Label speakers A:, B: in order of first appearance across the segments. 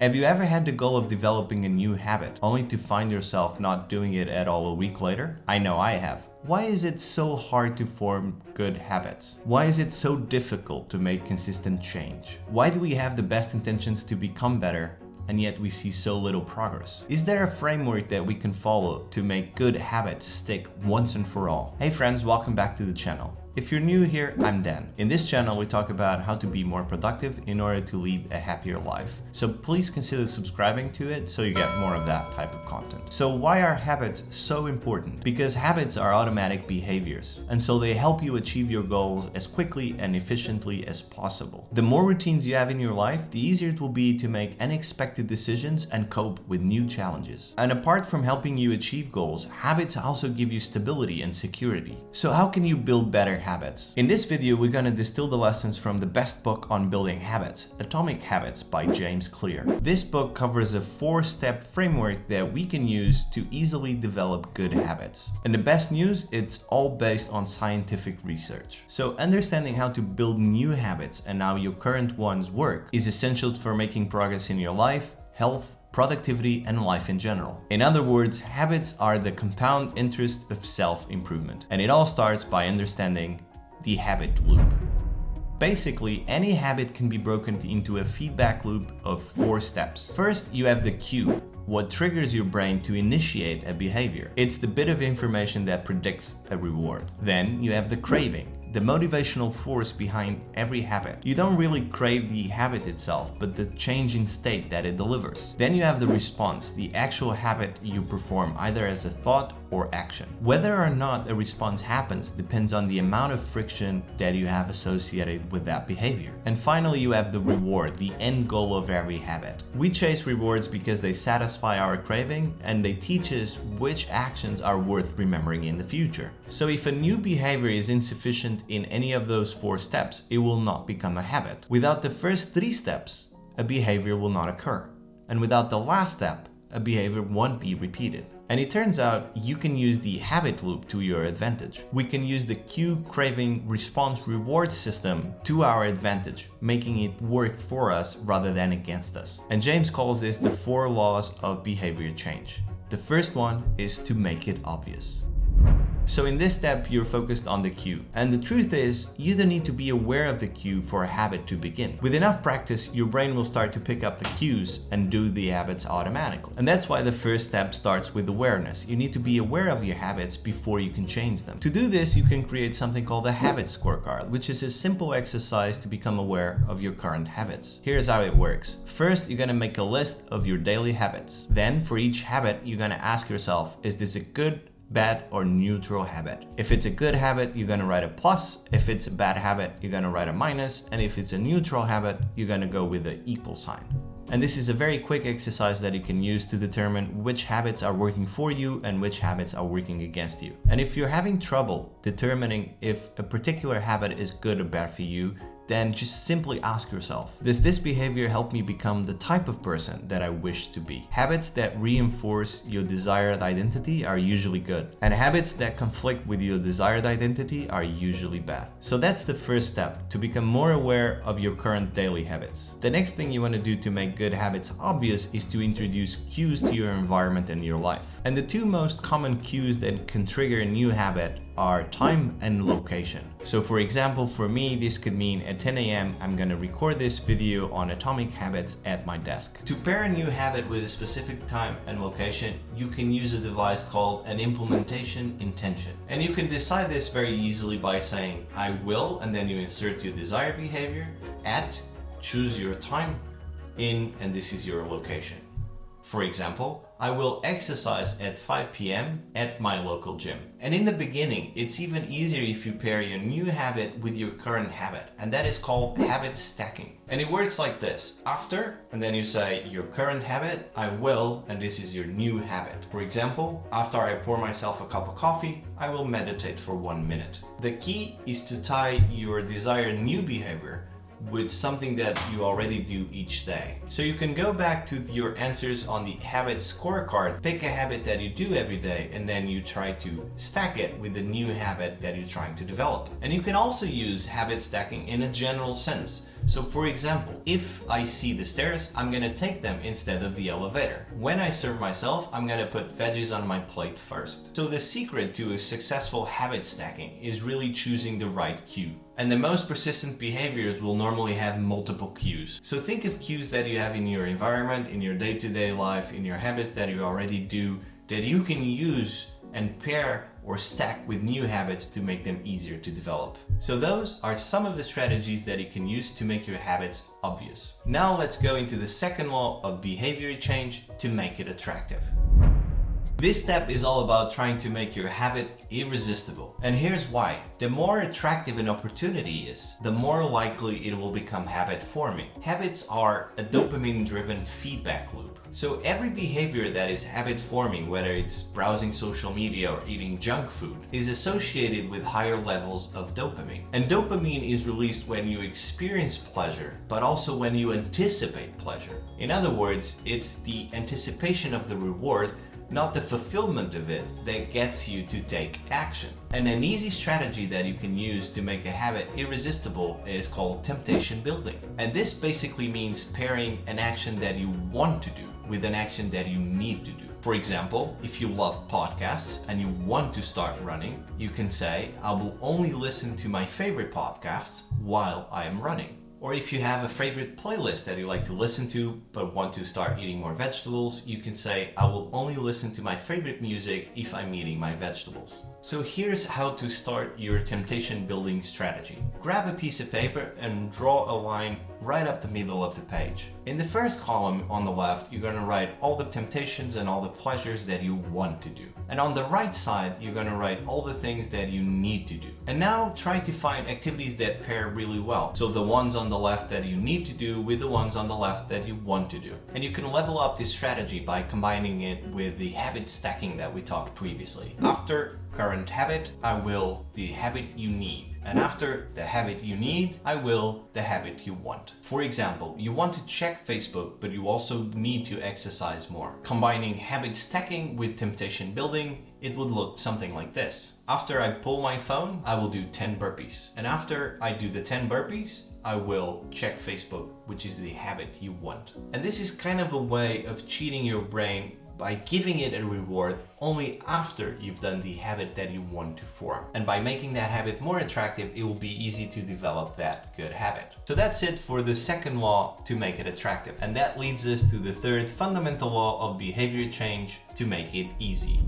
A: Have you ever had the goal of developing a new habit, only to find yourself not doing it at all a week later? I know I have. Why is it so hard to form good habits? Why is it so difficult to make consistent change? Why do we have the best intentions to become better, and yet we see so little progress? Is there a framework that we can follow to make good habits stick once and for all? Hey friends, welcome back to the channel. If you're new here, I'm Dan. In this channel, we talk about how to be more productive in order to lead a happier life. So please consider subscribing to it so you get more of that type of content. So why are habits so important? Because habits are automatic behaviors, and so they help you achieve your goals as quickly and efficiently as possible. The more routines you have in your life, the easier it will be to make unexpected decisions and cope with new challenges. And apart from helping you achieve goals, habits also give you stability and security. So how can you build better habits? In this video, we're going to distill the lessons from the best book on building habits, Atomic Habits by James Clear. This book covers a 4-step framework that we can use to easily develop good habits. And the best news, it's all based on scientific research. So understanding how to build new habits and how your current ones work is essential for making progress in your life, health, productivity, and life in general. In other words, habits are the compound interest of self-improvement. And it all starts by understanding the habit loop. Basically, any habit can be broken into a feedback loop of 4 steps. First, you have the cue, what triggers your brain to initiate a behavior. It's the bit of information that predicts a reward. Then you have the craving, the motivational force behind every habit. You don't really crave the habit itself, but the change in state that it delivers. Then you have the response, the actual habit you perform either as a thought or action. Whether or not a response happens depends on the amount of friction that you have associated with that behavior. And finally, you have the reward, the end goal of every habit. We chase rewards because they satisfy our craving and they teach us which actions are worth remembering in the future. So if a new behavior is insufficient in any of those 4 steps, it will not become a habit. Without the first 3 steps, a behavior will not occur. And without the last step, a behavior won't be repeated. And it turns out you can use the habit loop to your advantage. We can use the cue, craving, response, reward system to our advantage, making it work for us rather than against us. And James calls this the 4 laws of behavior change. The first one is to make it obvious. So in this step, you're focused on the cue. And the truth is, you don't need to be aware of the cue for a habit to begin. With enough practice, your brain will start to pick up the cues and do the habits automatically. And that's why the first step starts with awareness. You need to be aware of your habits before you can change them. To do this, you can create something called a habit scorecard, which is a simple exercise to become aware of your current habits. Here's how it works. First, you're gonna make a list of your daily habits. Then, for each habit, you're gonna ask yourself, is this a good, bad, or neutral habit? If it's a good habit, you're gonna write a plus. If it's a bad habit, you're gonna write a minus. And if it's a neutral habit, you're gonna go with the equal sign. And this is a very quick exercise that you can use to determine which habits are working for you and which habits are working against you. And if you're having trouble determining if a particular habit is good or bad for you, then just simply ask yourself, does this behavior help me become the type of person that I wish to be? Habits that reinforce your desired identity are usually good, and habits that conflict with your desired identity are usually bad. So that's the first step, to become more aware of your current daily habits. The next thing you want to do to make good habits obvious is to introduce cues to your environment and your life. And the 2 most common cues that can trigger a new habit are time and location. So for example, for me, this could mean at 10 a.m. I'm gonna record this video on Atomic Habits at my desk. To pair a new habit with a specific time and location, you can use a device called an implementation intention. And you can decide this very easily by saying, I will, and then you insert your desired behavior, at, choose your time, in, and this is your location. For example, I will exercise at 5 p.m. at my local gym. And in the beginning, it's even easier if you pair your new habit with your current habit, and that is called habit stacking. And it works like this. After, and then you say your current habit, I will, and this is your new habit. For example, after I pour myself a cup of coffee, I will meditate for 1 minute. The key is to tie your desired new behavior with something that you already do each day. So you can go back to your answers on the habit scorecard, pick a habit that you do every day, and then you try to stack it with the new habit that you're trying to develop. And you can also use habit stacking in a general sense. So for example, if I see the stairs, I'm gonna take them instead of the elevator. When I serve myself, I'm gonna put veggies on my plate first. So the secret to a successful habit stacking is really choosing the right cue. And the most persistent behaviors will normally have multiple cues. So think of cues that you have in your environment, in your day-to-day life, in your habits that you already do, that you can use and pair or stack with new habits to make them easier to develop. So those are some of the strategies that you can use to make your habits obvious. Now let's go into the second law of behavior change to make it attractive. This step is all about trying to make your habit irresistible. And here's why. The more attractive an opportunity is, the more likely it will become habit forming. Habits are a dopamine-driven feedback loop. So every behavior that is habit forming, whether it's browsing social media or eating junk food, is associated with higher levels of dopamine. And dopamine is released when you experience pleasure, but also when you anticipate pleasure. In other words, it's the anticipation of the reward, not the fulfillment of it, that gets you to take action. And an easy strategy that you can use to make a habit irresistible is called temptation building. And this basically means pairing an action that you want to do with an action that you need to do. For example, if you love podcasts and you want to start running, you can say, I will only listen to my favorite podcasts while I am running. Or if you have a favorite playlist that you like to listen to but want to start eating more vegetables, you can say, I will only listen to my favorite music if I'm eating my vegetables. So here's how to start your temptation building strategy. Grab a piece of paper and draw a line right up the middle of the page. In the first column on the left, you're going to write all the temptations and all the pleasures that you want to do. And on the right side, you're going to write all the things that you need to do. And now try to find activities that pair really well. So the ones on the left that you need to do with the ones on the left that you want to do. And you can level up this strategy by combining it with the habit stacking that we talked previously. After current habit, I will the habit you need. And after the habit you need, I will the habit you want. For example, you want to check Facebook, but you also need to exercise more. Combining habit stacking with temptation building, it would look something like this. After I pull my phone, I will do 10 burpees. And after I do the 10 burpees, I will check Facebook, which is the habit you want. And this is kind of a way of cheating your brain by giving it a reward only after you've done the habit that you want to form. And by making that habit more attractive, it will be easy to develop that good habit. So that's it for the second law to make it attractive. And that leads us to the third fundamental law of behavior change to make it easy.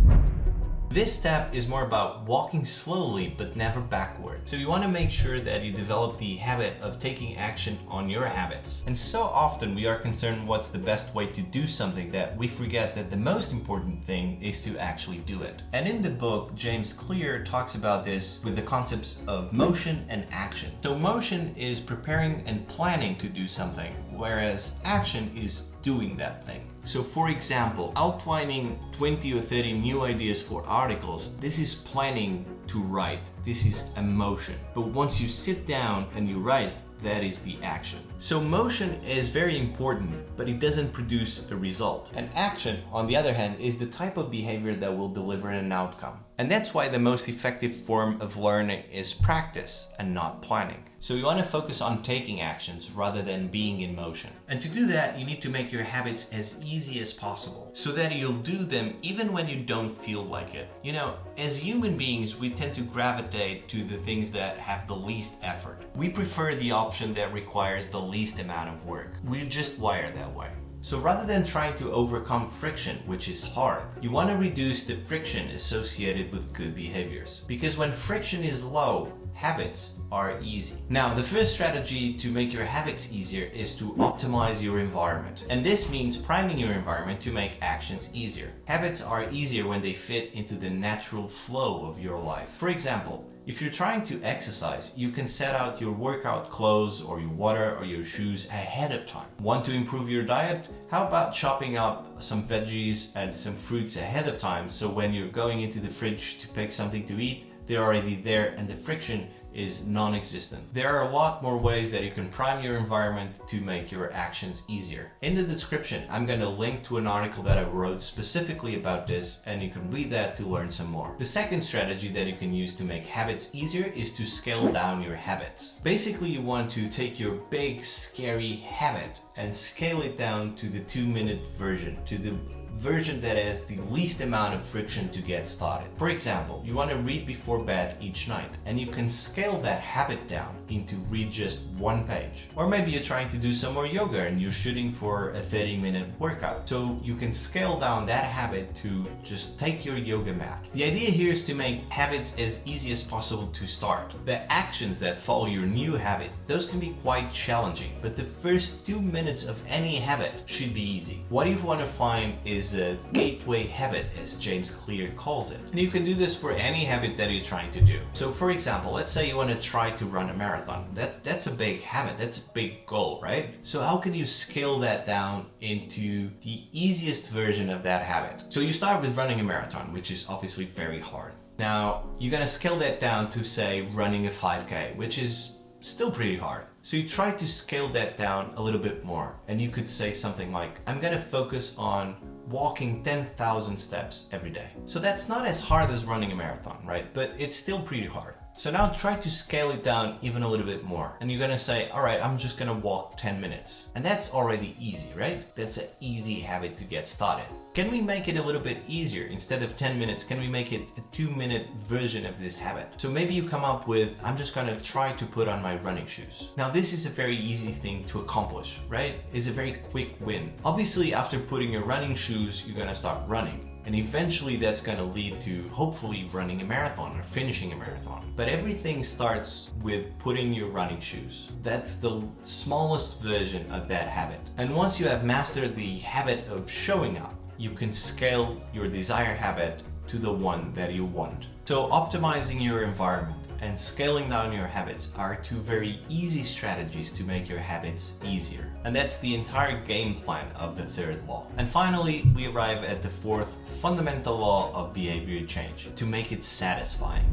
A: This step is more about walking slowly but never backward. So you want to make sure that you develop the habit of taking action on your habits. And so often we are concerned what's the best way to do something that we forget that the most important thing is to actually do it. And in the book, James Clear talks about this with the concepts of motion and action. So motion is preparing and planning to do something, whereas action is doing that thing. So for example, outlining 20 or 30 new ideas for articles, this is planning to write. This is emotion. But once you sit down and you write, that is the action. So motion is very important, but it doesn't produce a result. And action, on the other hand, is the type of behavior that will deliver an outcome. And that's why the most effective form of learning is practice and not planning. So you want to focus on taking actions rather than being in motion. And to do that, you need to make your habits as easy as possible so that you'll do them even when you don't feel like it. You know, as human beings, we tend to gravitate to the things that have the least effort. We prefer the option that requires the least amount of work. We're just wired that way. So rather than trying to overcome friction, which is hard, you want to reduce the friction associated with good behaviors. Because when friction is low, habits are easy. Now, the first strategy to make your habits easier is to optimize your environment. And this means priming your environment to make actions easier. Habits are easier when they fit into the natural flow of your life. For example, if you're trying to exercise, you can set out your workout clothes or your water or your shoes ahead of time. Want to improve your diet? How about chopping up some veggies and some fruits ahead of time so when you're going into the fridge to pick something to eat, they're already there and the friction is non-existent. There are a lot more ways that you can prime your environment to make your actions easier. In the description, I'm going to link to an article that I wrote specifically about this, and you can read that to learn some more. The second strategy that you can use to make habits easier is to scale down your habits. Basically, you want to take your big, scary habit and scale it down to the 2-minute version, to the version that has the least amount of friction to get started. For example, you want to read before bed each night, and you can scale that habit down into read just 1 page. Or maybe you're trying to do some more yoga and you're shooting for a 30-minute workout. So you can scale down that habit to just take your yoga mat. The idea here is to make habits as easy as possible to start. The actions that follow your new habit, those can be quite challenging, but the first 2 minutes of any habit should be easy. What you want to find is a gateway habit, as James Clear calls it. And you can do this for any habit that you're trying to do. So for example, let's say you want to try to run a marathon. That's a big habit, that's a big goal, right? So how can you scale that down into the easiest version of that habit? So you start with running a marathon, which is obviously very hard. Now, you're gonna scale that down to, say, running a 5K, which is still pretty hard. So you try to scale that down a little bit more. And you could say something like, I'm gonna focus on walking 10,000 steps every day. So that's not as hard as running a marathon, right? But it's still pretty hard. So now try to scale it down even a little bit more. And you're gonna say, all right, I'm just gonna walk 10 minutes. And that's already easy, right? That's an easy habit to get started. Can we make it a little bit easier? Instead of 10 minutes, can we make it a 2-minute version of this habit? So maybe you come up with, I'm just gonna try to put on my running shoes. Now this is a very easy thing to accomplish, right? It's a very quick win. Obviously, after putting your running shoes, you're gonna start running. And eventually that's going to lead to hopefully running a marathon or finishing a marathon. But everything starts with putting your running shoes. That's the smallest version of that habit. And once you have mastered the habit of showing up, you can scale your desired habit to the one that you want. So optimizing your environment and scaling down your habits are 2 very easy strategies to make your habits easier. And that's the entire game plan of the 3rd law. And finally, we arrive at the 4th fundamental law of behavior change, to make it satisfying.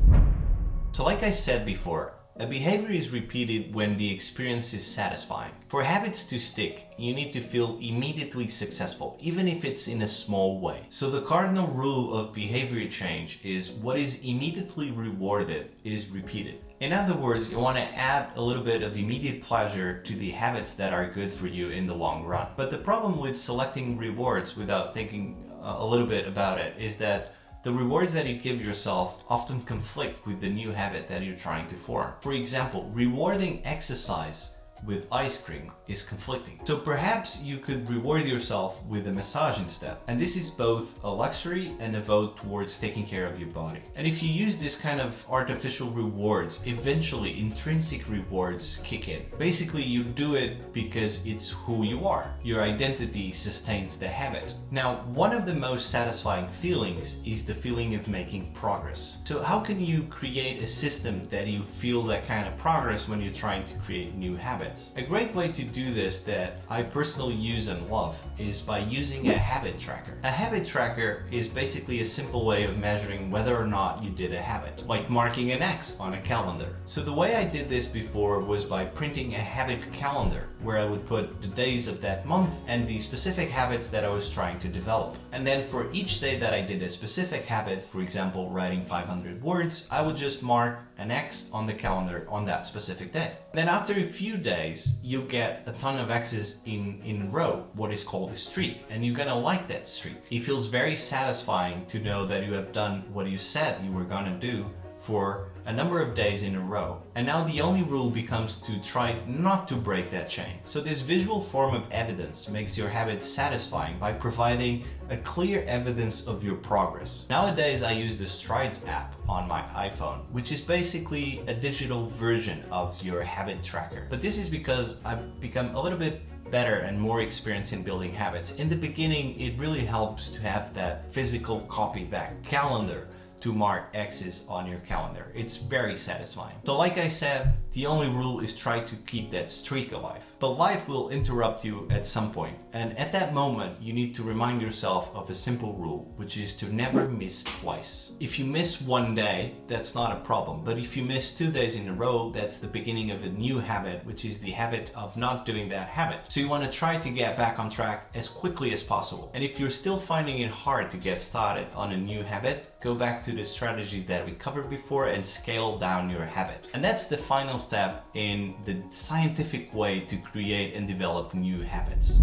A: So like I said before, a behavior is repeated when the experience is satisfying. For habits to stick, you need to feel immediately successful, even if it's in a small way. So the cardinal rule of behavior change is what is immediately rewarded is repeated. In other words, you want to add a little bit of immediate pleasure to the habits that are good for you in the long run. But the problem with selecting rewards without thinking a little bit about it is that the rewards that you give yourself often conflict with the new habit that you're trying to form. For example, rewarding exercise with ice cream is conflicting. So perhaps you could reward yourself with a massage instead. And this is both a luxury and a vote towards taking care of your body. And if you use this kind of artificial rewards, eventually intrinsic rewards kick in. Basically, you do it because it's who you are. Your identity sustains the habit. Now, one of the most satisfying feelings is the feeling of making progress. So how can you create a system that you feel that kind of progress when you're trying to create new habits? A great way to do this that I personally use and love is by using a habit tracker. A habit tracker is basically a simple way of measuring whether or not you did a habit, like marking an X on a calendar. So the way I did this before was by printing a habit calendar, where I would put the days of that month and the specific habits that I was trying to develop. And then for each day that I did a specific habit, for example, writing 500 words, I would just mark an X on the calendar on that specific day. Then after a few days, you'll get a ton of X's in a row, what is called a streak, and you're gonna like that streak. It feels very satisfying to know that you have done what you said you were gonna do for a number of days in a row. And now the only rule becomes to try not to break that chain. So this visual form of evidence makes your habit satisfying by providing a clear evidence of your progress. Nowadays, I use the Strides app on my iPhone, which is basically a digital version of your habit tracker. But this is because I've become a little bit better and more experienced in building habits. In the beginning, it really helps to have that physical copy, that calendar, to mark X's on your calendar. It's very satisfying. So like I said, the only rule is try to keep that streak alive. But life will interrupt you at some point, and at that moment you need to remind yourself of a simple rule, which is to never miss twice. If you miss one day, that's not a problem, but if you miss 2 days in a row, that's the beginning of a new habit, which is the habit of not doing that habit. So you want to try to get back on track as quickly as possible. And if you're still finding it hard to get started on a new habit, go back to the strategies that we covered before and scale down your habit. And that's the final step in the scientific way to create and develop new habits.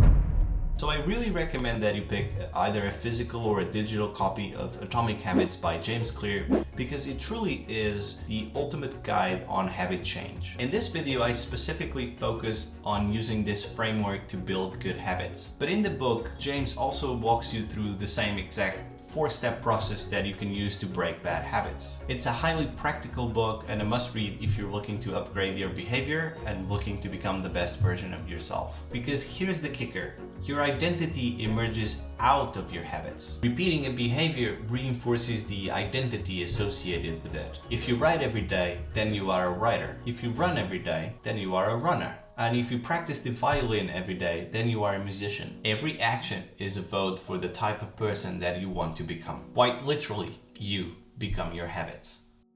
A: So I really recommend that you pick either a physical or a digital copy of Atomic Habits by James Clear, because it truly is the ultimate guide on habit change. In this video, I specifically focused on using this framework to build good habits. But in the book, James also walks you through the same exact 4-step process that you can use to break bad habits. It's a highly practical book and a must-read if you're looking to upgrade your behavior and looking to become the best version of yourself. Because here's the kicker: your identity emerges out of your habits. Repeating a behavior reinforces the identity associated with it. If you write every day, then you are a writer. If you run every day, then you are a runner. And if you practice the violin every day, then you are a musician. Every action is a vote for the type of person that you want to become. Quite literally, you become your habits.